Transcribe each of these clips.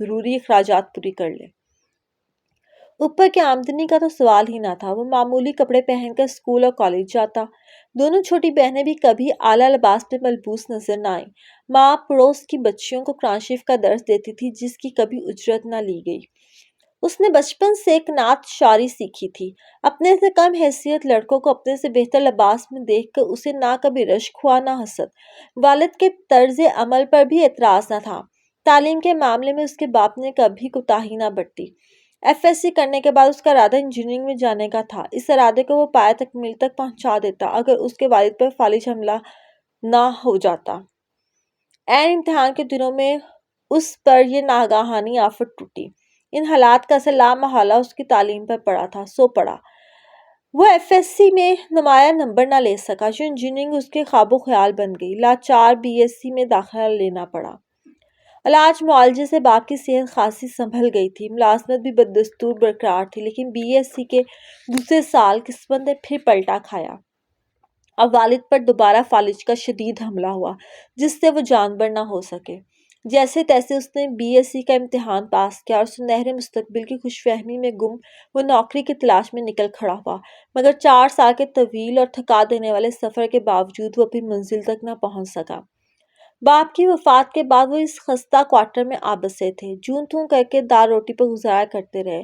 ضروری اخراجات پوری کر لے۔ اوپر کی آمدنی کا تو سوال ہی نہ تھا۔ وہ معمولی کپڑے پہن کر اسکول اور کالج جاتا۔ دونوں چھوٹی بہنیں بھی کبھی اعلیٰ لباس میں ملبوس نظر نہ آئیں۔ ماں پڑوس کی بچیوں کو قرآن شریف کا درس دیتی تھی جس کی کبھی اجرت نہ لی گئی۔ اس نے بچپن سے ایک نعت شاعری سیکھی تھی۔ اپنے سے کم حیثیت لڑکوں کو اپنے سے بہتر لباس میں دیکھ کر اسے نہ کبھی رشک ہوا نہ حسد۔ والد کے طرز عمل پر بھی اعتراض نہ تھا۔ تعلیم کے معاملے میں اس کے باپ نے کبھی کوتاہی نہ برتی۔ ایف ایس سی کرنے کے بعد اس کا ارادہ انجینئرنگ میں جانے کا تھا۔ اس ارادے کو وہ پایہ تکمیل تک پہنچا دیتا اگر اس کے والد پر فالج حملہ نہ ہو جاتا۔ عین امتحان کے دنوں میں اس پر یہ ناگہانی آفت ٹوٹی۔ ان حالات کا اثر لامحالہ اس کی تعلیم پر پڑا تھا، سو پڑا۔ وہ ایف ایس سی میں نمایاں نمبر نہ لے سکا جو انجینئرنگ اس کے خواب و خیال بن گئی۔ لاچار بی ایس سی میں داخلہ لینا پڑا۔ علاج معالجے سے باپ کی صحت خاصی سنبھل گئی تھی۔ ملازمت بھی بدستور برقرار تھی، لیکن بی ایس سی کے دوسرے سال قسمت نے پھر پلٹا کھایا۔ اب والد پر دوبارہ فالج کا شدید حملہ ہوا جس سے وہ جانبر نہ ہو سکے۔ جیسے تیسے اس نے بی ایس سی کا امتحان پاس کیا اور سنہرے مستقبل کی خوش فہمی میں گم وہ نوکری کی تلاش میں نکل کھڑا ہوا، مگر 4 سال کے طویل اور تھکا دینے والے سفر کے باوجود وہ اپنی منزل تک نہ پہنچ سکا۔ باپ کی وفات کے بعد وہ اس خستہ کوارٹر میں آ بسے تھے۔ جون تون کر کے دال روٹی پر گزارا کرتے رہے۔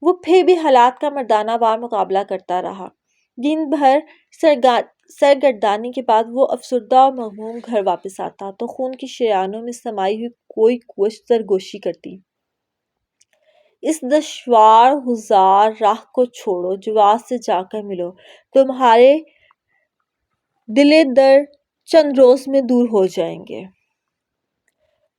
وہ پھر بھی حالات کا مردانہ وار مقابلہ کرتا رہا۔ دن بھر سرگردانی کے بعد وہ افسردہ اور مغموم گھر واپس آتا تو خون کی شریانوں میں سمائی ہوئی کوئی قوت سرگوشی کرتی۔ اس دشوار گزار راہ کو چھوڑو، جواد سے جا کر ملو، تمہارے دلے در چند روز میں دور ہو جائیں گے۔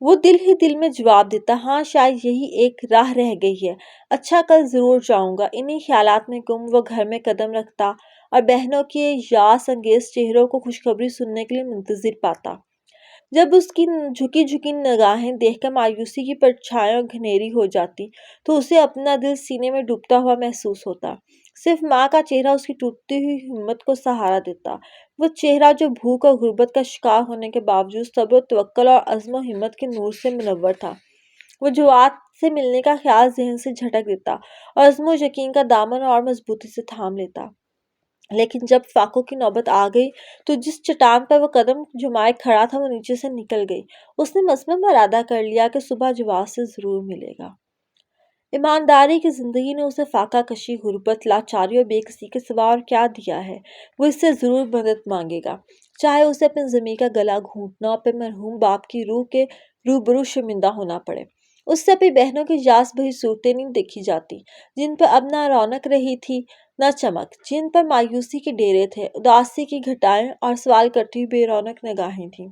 وہ دل ہی دل میں جواب دیتا، ہاں شاید یہی ایک راہ رہ گئی ہے، اچھا کل ضرور جاؤں گا۔ انہی خیالات میں گم وہ گھر میں قدم رکھتا اور بہنوں کے یاس انگیز چہروں کو خوشخبری سننے کے لیے منتظر پاتا۔ جب اس کی جھکی جھکی نگاہیں دیکھ کر مایوسی کی پرچھائیاں گھنیری ہو جاتی تو اسے اپنا دل سینے میں ڈوبتا ہوا محسوس ہوتا۔ صرف ماں کا چہرہ اس کی ٹوٹتی ہوئی ہمت کو سہارا دیتا، وہ چہرہ جو بھوک اور غربت کا شکار ہونے کے باوجود صبر و توکل اور عزم و ہمت کے نور سے منور تھا۔ وہ جواد سے ملنے کا خیال ذہن سے جھٹک دیتا اور عزم و یقین کا دامن اور مضبوطی سے تھام لیتا، لیکن جب فاقوں کی نوبت آ گئی تو جس چٹان پر وہ قدم جمائے کھڑا تھا وہ نیچے سے نکل گئی۔ اس نے مصمم ارادہ کر لیا کہ صبح جواد سے ضرور ملے گا۔ ایمانداری کی زندگی نے اسے فاقہ کشی، غربت، لاچاری اور بے کسی کے سوا اور کیا دیا ہے؟ وہ اس سے ضرور مدد مانگے گا، چاہے اسے اپنے ضمیر کا گلا گھونٹنا اور اپنے مرحوم باپ کی روح کے روبرو شرمندہ ہونا پڑے۔ اس سے اپنی بہنوں کی یاس بھری صورتیں نہیں دیکھی جاتی، جن پر اب نہ رونق رہی تھی نہ چمک، جن پر مایوسی کے ڈیرے تھے، اداسی کی گھٹائیں اور سوال کرتی ہوئی بے رونق نگاہیں تھیں۔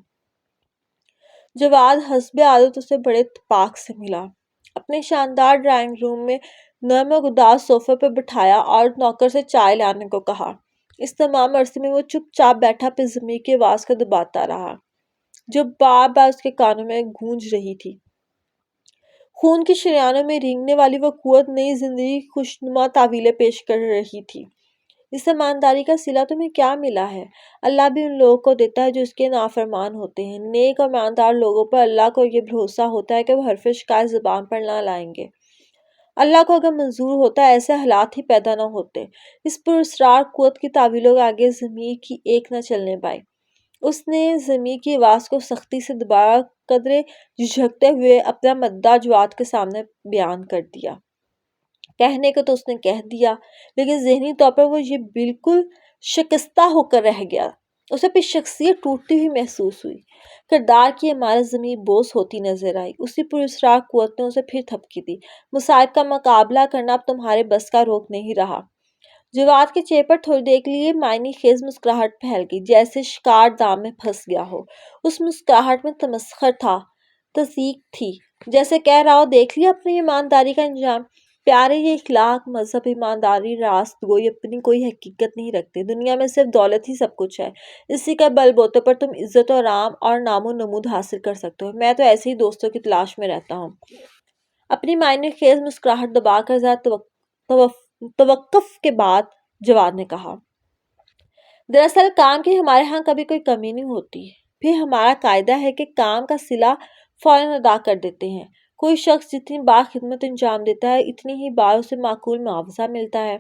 جواد حسب عادت اسے بڑے اتفاق سے ملا، اپنے شاندار ڈرائنگ روم میں نرم و گداز صوفے پر بٹھایا اور نوکر سے چائے لانے کو کہا۔ اس تمام عرصے میں وہ چپ چاپ بیٹھا اپنے ضمیر کی آواز کو دباتا رہا جو بار بار اس کے کانوں میں گونج رہی تھی۔ خون کی شریانوں میں رینگنے والی وہ قوت نئی زندگی کی خوشنما تعویلیں پیش کر رہی تھی۔ اس ایمانداری کا صلہ تمہیں کیا ملا ہے؟ اللہ بھی ان لوگوں کو دیتا ہے جو اس کے نافرمان ہوتے ہیں۔ نیک اور ایماندار لوگوں پر اللہ کو یہ بھروسہ ہوتا ہے کہ وہ حرف شکایت زبان پر نہ لائیں گے۔ اللہ کو اگر منظور ہوتا ایسے حالات ہی پیدا نہ ہوتے۔ اس پراسرار قوت کی تعویلوں کے آگے ضمیر کی ایک نہ چلنے پائی۔ اس نے ضمیر کی آواز کو سختی سے دوبارہ قدرے جھجکتے ہوئے اپنا مدعا جواد کے سامنے بیان کر دیا۔ کہنے کو تو اس نے کہہ دیا، لیکن ذہنی طور پر وہ یہ بالکل شکستہ ہو کر رہ گیا۔ اسے اپنی شخصیت ٹوٹتی ہوئی محسوس ہوئی، کردار کی عمارت ضمیر بوس ہوتی نظر آئی۔ اسی پراسرار قوت نے اسے پھر تھپکی دی، مصائب کا مقابلہ کرنا اب تمہارے بس کا روگ نہیں رہا۔ جواد کے چہرے پر تھوڑی دیر کے لیے معنی خیز مسکراہٹ پھیل گئی، جیسے شکار دام میں پھنس گیا ہو۔ اس مسکراہٹ میں تمسخر تھا، تضحیک تھی، جیسے کہہ رہا ہو دیکھ لیا اپنی ایمانداری کا انجام۔ پیارے، یہ اخلاق، مذہب، ایمانداری، راست گوئی اپنی کوئی حقیقت نہیں رکھتے۔ دنیا میں صرف دولت ہی سب کچھ ہے، اسی کے بل بوتے پر تم عزت و آرام اور نام و نمود حاصل کر سکتے ہو۔ میں تو ایسے ہی دوستوں کی تلاش میں رہتا ہوں۔ اپنی معنی خیز مسکراہٹ دبا کر ذرا توقف کے بعد جواد نے کہا، دراصل کام کی ہمارے ہاں کبھی کوئی کمی نہیں ہوتی، پھر ہمارا قاعدہ ہے کہ کام کا صلہ فوراً ادا کر دیتے ہیں۔ کوئی شخص جتنی بار خدمت انجام دیتا ہے اتنی ہی بار اسے معقول معاوضہ ملتا ہے۔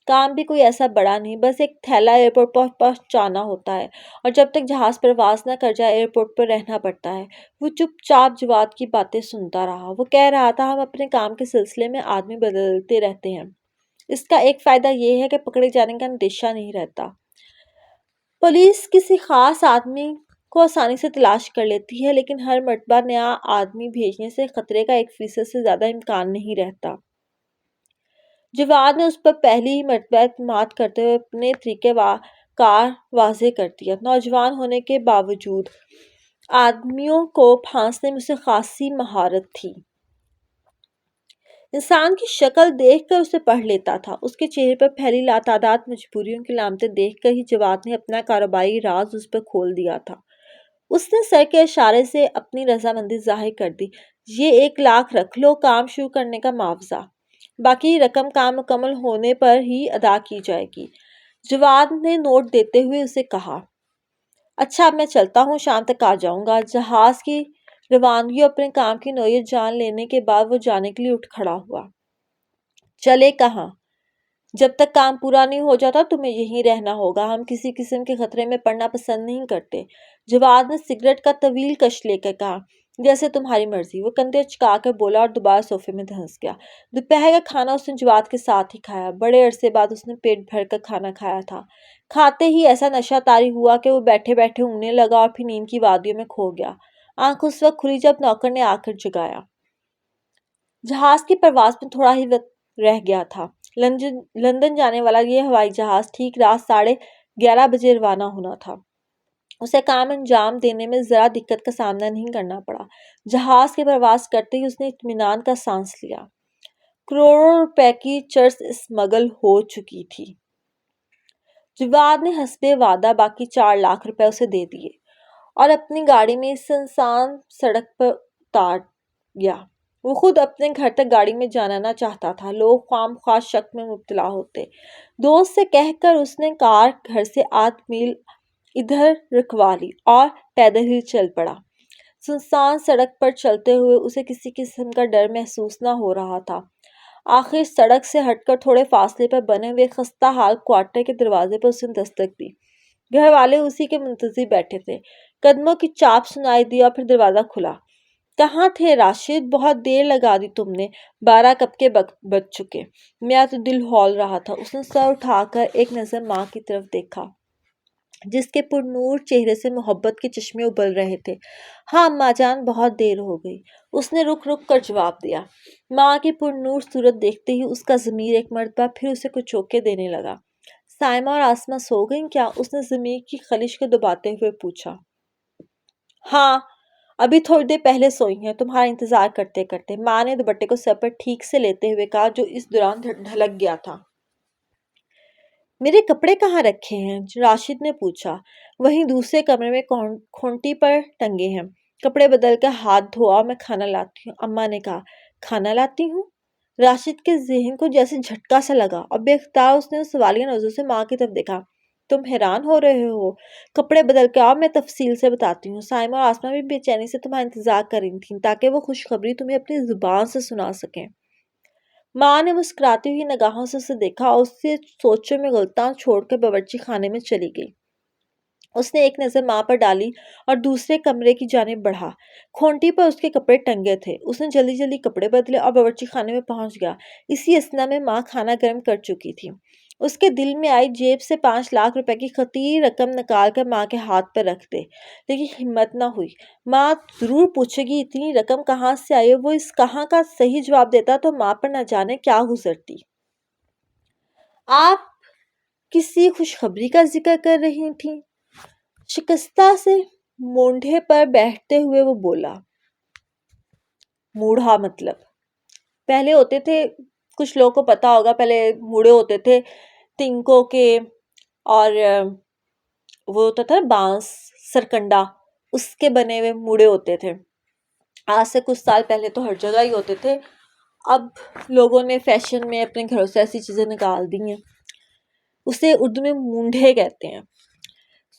کام بھی کوئی ایسا بڑا نہیں، بس ایک تھیلا ایئرپورٹ پر پہنچانا ہوتا ہے اور جب تک جہاز پرواز نہ کر جائے ایئرپورٹ پر رہنا پڑتا ہے۔ وہ چپ چاپ جواد کی باتیں سنتا رہا۔ وہ کہہ رہا تھا ہم اپنے کام کے سلسلے میں آدمی بدلتے رہتے ہیں۔ اس کا ایک فائدہ یہ ہے کہ پکڑے جانے کا اندیشہ نہیں رہتا۔ پولیس کسی خاص آدمی کو آسانی سے تلاش کر لیتی ہے لیکن ہر مرتبہ نیا آدمی بھیجنے سے خطرے کا 1% سے زیادہ امکان نہیں رہتا۔ جواد نے اس پر پہلی ہی مرتبہ اعتماد کرتے ہوئے اپنے طریقہ کار واضح کر دیا۔ نوجوان ہونے کے باوجود آدمیوں کو پھانسنے میں اسے خاصی مہارت تھی۔ انسان کی شکل دیکھ کر اسے پڑھ لیتا تھا۔ اس کے چہرے پر پھیلی لاتعداد مجبوریوں کی علامتیں دیکھ کر ہی جواد نے اپنا کاروباری راز اس پر کھول دیا تھا۔ اس نے سر کے اشارے سے اپنی رضامندی ظاہر کر دی۔ یہ 1,00,000 رکھ لو، کام شروع کرنے کا معاوضہ۔ باقی رقم کام مکمل ہونے پر ہی ادا کی جائے گی۔ جواد نے نوٹ دیتے ہوئے اسے کہا۔ اچھا اب میں چلتا ہوں، شام تک آ جاؤں گا۔ جہاز کی روانگی اور اپنے کام کی نوعیت جان لینے کے بعد وہ جانے کے لیے اٹھ کھڑا ہوا۔ چلے کہاں؟ جب تک کام پورا نہیں ہو جاتا تمہیں یہیں رہنا ہوگا۔ ہم کسی قسم کے خطرے میں پڑنا پسند نہیں کرتے۔ جواد نے سگریٹ کا طویل کش لے کر کہا۔ جیسے تمہاری مرضی، وہ کندھے چکا کر بولا اور دوبارہ صوفے میں دھنس گیا۔ دوپہر کا کھانا اس نے جواد کے ساتھ ہی کھایا۔ بڑے عرصے بعد اس نے پیٹ بھر کر کھانا کھایا تھا۔ کھاتے ہی ایسا نشہ طاری ہوا کہ وہ بیٹھے بیٹھے اونگنے لگا اور پھر نیند کی وادیوں میں کھو گیا۔ آنکھ اس وقت کھلی جب نوکر نے آ کر جگایا۔ جہاز کی پرواز میں تھوڑا ہی وقت رہ گیا تھا۔ لندن جانے والا یہ ہوائی جہاز ٹھیک رات 11:30 بجے روانہ ہونا تھا۔ اسے کام انجام دینے میں ذرا دقت کا سامنا نہیں کرنا پڑا۔ جہاز کی پرواز کرتے ہی اس نے اطمینان کا سانس لیا۔ کروڑوں روپے کی چرس اسمگل ہو چکی تھی۔ جواد نے حسب وعدہ باقی 4,00,000 روپے اسے دے دیے اور اپنی گاڑی میں اس سنسان سڑک پر اتار گیا۔ وہ خود اپنے گھر تک گاڑی میں جانا نہ چاہتا تھا۔ لوگ خواہ شک میں مبتلا ہوتے۔ دوست سے کہہ کر اس نے کار گھر سے 8 میل ادھر رکھوا لی اور پیدل ہی چل پڑا۔ سنسان سڑک پر چلتے ہوئے اسے کسی قسم کا ڈر محسوس نہ ہو رہا تھا۔ آخر سڑک سے ہٹ کر تھوڑے فاصلے پر بنے ہوئے خستہ حال کوارٹر کے دروازے پر اس نے دستک دی۔ گھر والے اسی کے منتظر بیٹھے تھے۔ قدموں کی چاپ سنائی دی اور پھر دروازہ کھلا۔ کہاں تھے راشد؟ بہت دیر لگا دی تم نے۔ 12 کب کے بج چکے۔ میرا تو دل ہول رہا تھا۔ اس نے سر اٹھا کر ایک نظر ماں کی طرف دیکھا جس کے پرنور چہرے سے محبت کے چشمے ابل رہے تھے۔ ہاں اماں جان، بہت دیر ہو گئی، اس نے رک رک کر جواب دیا۔ ماں کی پرنور صورت دیکھتے ہی اس کا ضمیر ایک مرتبہ پھر اسے کچھ چونکے دینے لگا۔ سائمہ اور آسمہ سو گئیں کیا؟ اس نے ضمیر کی خلش کو دباتے ہوئے پوچھا۔ ہاں ابھی تھوڑی دیر پہلے سوئی ہیں، تمہارا انتظار کرتے کرتے، ماں نے دوپٹے کو سر پر ٹھیک سے لیتے ہوئے کہا جو اس دوران ڈھلک گیا تھا۔ میرے کپڑے کہاں رکھے ہیں؟ راشد نے پوچھا۔ وہیں دوسرے کمرے میں کھونٹی پر ٹنگے ہیں۔ کپڑے بدل کر ہاتھ دھو اور میں کھانا لاتی ہوں، اماں نے کہا۔ کھانا لاتی ہوں؟ راشد کے ذہن کو جیسے جھٹکا سا لگا اور بے اختیار اس نے سوالیہ نظروں سے ماں کی طرف دیکھا۔ تم حیران ہو رہے ہو؟ کپڑے بدل کے آؤ، میں تفصیل سے بتاتی ہوں۔ سائمہ اور آسمہ بھی بے چینی سے تمہارا انتظار کر رہی تھیں تاکہ وہ خوشخبری تمہیں اپنی زبان سے سنا سکیں۔ ماں نے مسکراتی ہوئی نگاہوں سے اسے دیکھا اور اسے سوچوں میں غلطاں چھوڑ کر باورچی خانے میں چلی گئی۔ اس نے ایک نظر ماں پر ڈالی اور دوسرے کمرے کی جانب بڑھا۔ کھونٹی پر اس کے کپڑے ٹنگے تھے۔ اس نے جلدی جلدی کپڑے بدلے اور باورچی خانے میں پہنچ گیا۔ اسی اثنا میں ماں کھانا گرم کر چکی تھی۔ اس کے دل میں آئی جیب سے 5,00,000 روپے کی خطیر رقم نکال کر ماں کے ہاتھ پر رکھ دے، لیکن ہمت نہ ہوئی۔ ماں ضرور پوچھے گی اتنی رقم کہاں سے آئی، وہ اس کہاں کا صحیح جواب دیتا تو ماں پر نہ جانے کیا گزرتی۔ آپ کسی خوشخبری کا ذکر کر رہی تھیں؟ شکستہ سے مونڈھے پر بیٹھتے ہوئے وہ بولا۔ موڑھا مطلب پہلے ہوتے تھے، کچھ لوگوں کو پتا ہوگا، پہلے موڑے ہوتے تھے تنکوں کے، اور وہ ہوتا تھا بانس سرکنڈا، اس کے بنے ہوئے موڑے ہوتے تھے۔ آج سے کچھ سال پہلے تو ہر جگہ ہی ہوتے تھے، اب لوگوں نے فیشن میں اپنے گھروں سے ایسی چیزیں نکال دی ہیں۔ اسے اردو میں مونڈھے کہتے ہیں۔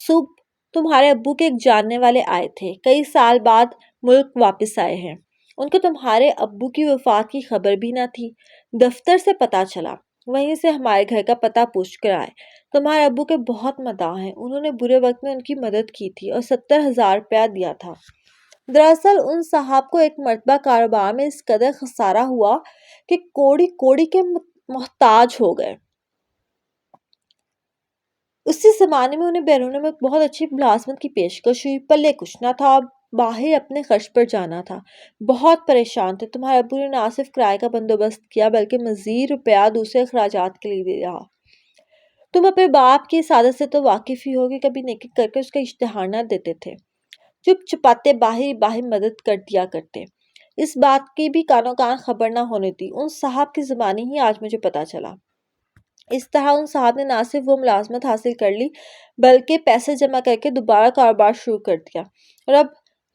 صبح تمہارے ابو کے ایک جاننے والے آئے تھے، کئی سال بعد ملک واپس آئے ہیں۔ ان کو تمہارے ابو کی وفات کی خبر بھی نہ تھی۔ دفتر سے پتہ چلا، وہیں سے ہمارے گھر کا پتہ پوچھ کر آئے۔ تمہارے ابو کے بہت مداح ہیں، انہوں نے برے وقت میں ان کی مدد کی تھی اور 70,000 روپیہ دیا تھا۔ دراصل ان صاحب کو ایک مرتبہ کاروبار میں اس قدر خسارہ ہوا کہ کوڑی کوڑی کے محتاج ہو گئے۔ اسی زمانے میں انہیں بیرون ملک بہت اچھی ملازمت کی پیشکش ہوئی، پلے کچھ نہ تھا، باہر اپنے خرچ پر جانا تھا۔ بہت پریشان تھے۔ تمہارے ابو نے نہ صرف کرائے کا بندوبست کیا بلکہ مزید روپیہ دوسرے اخراجات کے لیے دیا۔ تم اپنے باپ کی اس عادت سے تو واقف ہی ہو کہ کبھی نیکی کر کے اس کا اشتہار نہ دیتے تھے، چپ چپاتے باہر مدد کر دیا کرتے۔ اس بات کی بھی کانوں کان خبر نہ ہونے دی، ان صاحب کی زبانی ہی آج مجھے پتہ چلا۔ اس طرح ان صاحب نے نہ صرف وہ ملازمت حاصل کر لی بلکہ پیسے جمع کر کے دوبارہ کاروبار شروع کر دیا اور اب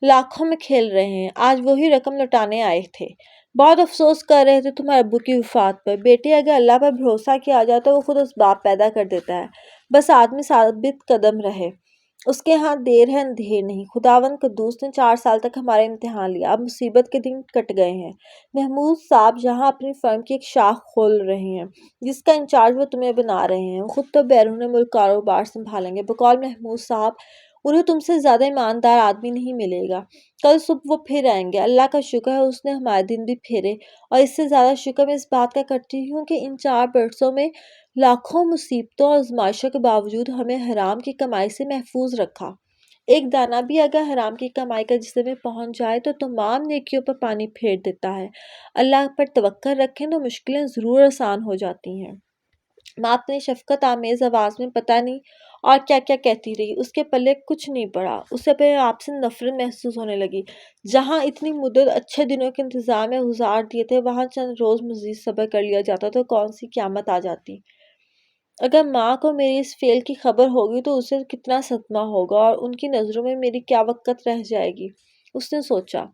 لاکھوں میں کھیل رہے ہیں۔ آج وہی رقم لوٹانے آئے تھے، بہت افسوس کر رہے تھے تمہارے ابو کی وفات پر۔ بیٹے، اگر اللہ پر بھروسہ کیا جائے تو وہ خود اسباب پیدا کر دیتا ہے، بس آدمی ثابت قدم رہے۔ اس کے ہاں دیر ہے اندھیر نہیں۔ خداوند قدوس نے 4 سال تک ہمارے امتحان لیا، اب مصیبت کے دن کٹ گئے ہیں۔ محمود صاحب یہاں اپنی فرم کی ایک شاخ کھول رہے ہیں جس کا انچارج وہ تمہیں بنا رہے ہیں۔ وہ خود تو بیرون ملک کاروبار سنبھالیں گے۔ بقول محمود صاحب، انہیں تم سے زیادہ ایماندار آدمی نہیں ملے گا۔ کل صبح وہ پھر آئیں گے۔ اللہ کا شکر ہے اس نے ہمارے دن بھی پھیرے، اور اس سے زیادہ شکر میں اس بات کا کرتی ہوں کہ ان 4 برسوں میں لاکھوں مصیبتوں اور آزمائشوں کے باوجود ہمیں حرام کی کمائی سے محفوظ رکھا۔ ایک دانہ بھی اگر حرام کی کمائی کا جسم میں پہنچ جائے تو تمام نیکیوں پر پانی پھیر دیتا ہے۔ اللہ پر توکل رکھیں تو مشکلیں ضرور آسان ہو جاتی ہیں۔ ماں اپنی شفقت آمیز آواز میں پتہ نہیں اور کیا کیا کہتی رہی، اس کے پلے کچھ نہیں پڑا۔ اسے اپنے آپ سے نفرت محسوس ہونے لگی۔ جہاں اتنی مدت اچھے دنوں کے انتظار میں گزار دیے تھے، وہاں چند روز مزید صبر کر لیا جاتا تو کون سی قیامت آ جاتی۔ اگر ماں کو میری اس فعل کی خبر ہوگی تو اسے کتنا صدمہ ہوگا اور ان کی نظروں میں میری کیا وقت رہ جائے گی۔ اس نے سوچا۔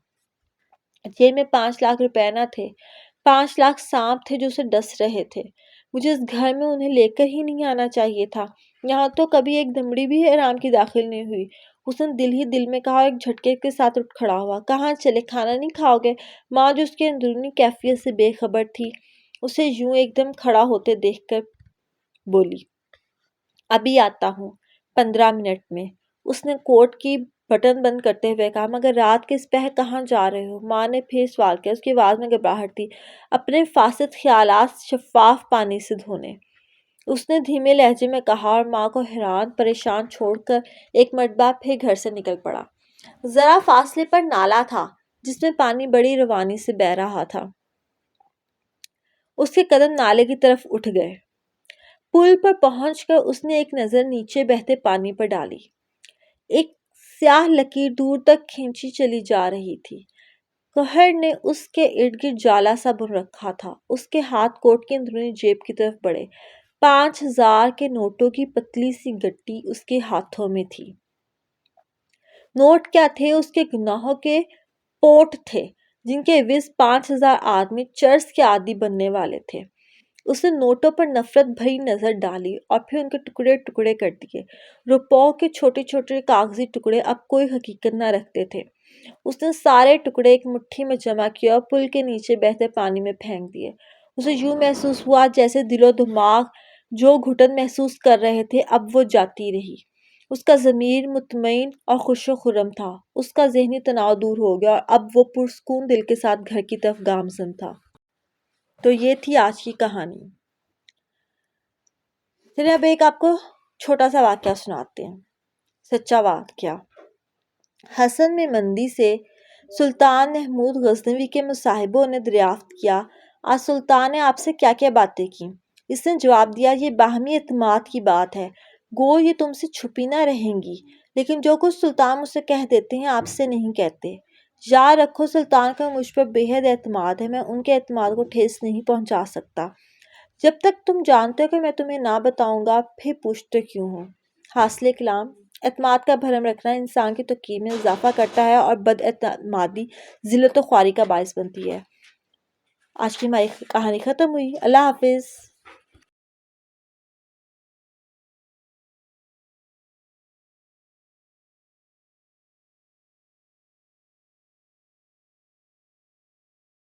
جیب میں 5 لاکھ روپے نہ تھے، 5 لاکھ سانپ تھے جو اسے ڈس رہے تھے۔ مجھے اس گھر میں انہیں لے کر ہی نہیں آنا چاہیے تھا۔ یہاں تو کبھی ایک دمڑی بھی حرام کی داخل نہیں ہوئی۔ اس نے دل ہی دل میں کہا اور ایک جھٹکے کے ساتھ اٹھ کھڑا ہوا۔ کہاں چلے؟ کھانا نہیں کھاؤ گے؟ ماں جو اس کی اندرونی کیفیت سے بے خبر تھی، اسے یوں ایک دم کھڑا ہوتے دیکھ کر بولی، ابھی آتا ہوں 15 منٹ میں۔ اس نے کوٹ کی بٹن بند کرتے ہوئے کہا، مگر رات کے اس پہر کہاں جا رہے ہو؟ ماں نے پھر سوال کیا۔ اس کی آواز میں گھبراہٹ تھی، اپنے فاسد خیالات شفاف پانی سے دھونے۔ اس نے دھیمے لہجے میں کہا اور ماں کو حیران پریشان چھوڑ کر ایک مرتبہ پھر گھر سے نکل پڑا۔ ذرا فاصلے پر نالا تھا جس میں پانی بڑی روانی سے بہہ رہا تھا۔ اس کے قدم نالے کی طرف اٹھ گئے۔ پل پر پہنچ کر اس نے ایک نظر نیچے بہتے پانی پر ڈالی۔ ایک سیاہ لکیر دور تک کھینچی چلی جا رہی تھی۔ قہر نے اس کے ارد گرد جالا سا بن رکھا تھا۔ اس کے ہاتھ کوٹ کی اندرونی جیب کی طرف بڑھے۔ 5,000 کے نوٹوں کی پتلی سی گٹی اس کے ہاتھوں میں تھی۔ نوٹ کیا تھے، اس کے گناہوں کے پوٹ تھے جن کے عوض 5,000 آدمی چرس کے عادی بننے والے تھے۔ اس نے نوٹوں پر نفرت بھری نظر ڈالی اور پھر ان کے ٹکڑے ٹکڑے کر دیے۔ روپوں کے چھوٹے چھوٹے کاغذی ٹکڑے اب کوئی حقیقت نہ رکھتے تھے۔ اس نے سارے ٹکڑے ایک مٹھی میں جمع کیا اور پل کے نیچے بہتے پانی میں پھینک دیے۔ اسے یوں محسوس ہوا جیسے دل و دماغ جو گھٹن محسوس کر رہے تھے اب وہ جاتی رہی۔ اس کا ضمیر مطمئن اور خوش و خرم تھا۔ اس کا ذہنی تناؤ دور ہو گیا اور اب وہ پرسکون دل کے ساتھ گھر کی طرف گامزن تھا۔ تو یہ تھی آج کی کہانی۔ چلیے اب ایک آپ کو چھوٹا سا واقعہ سناتے ہیں، سچا واقعہ۔ حسن میں مندی سے سلطان محمود غزنوی کے مصاحبوں نے دریافت کیا، آج سلطان نے آپ سے کیا کیا باتیں کی؟ اس نے جواب دیا، یہ باہمی اعتماد کی بات ہے، گو یہ تم سے چھپی نہ رہیں گی، لیکن جو کچھ سلطان مجھ سے کہہ دیتے ہیں آپ سے نہیں کہتے۔ یاد رکھو سلطان کا مجھ پر بے حد اعتماد ہے، میں ان کے اعتماد کو ٹھیس نہیں پہنچا سکتا۔ جب تک تم جانتے ہو کہ میں تمہیں نہ بتاؤں گا پھر پوچھتے کیوں ہو؟ حاصل کلام، اعتماد کا بھرم رکھنا انسان کی توقیر میں اضافہ کرتا ہے اور بد اعتمادی ذلت و خواری کا باعث بنتی ہے۔ آج کی ہماری کہانی ختم ہوئی۔ اللہ حافظ۔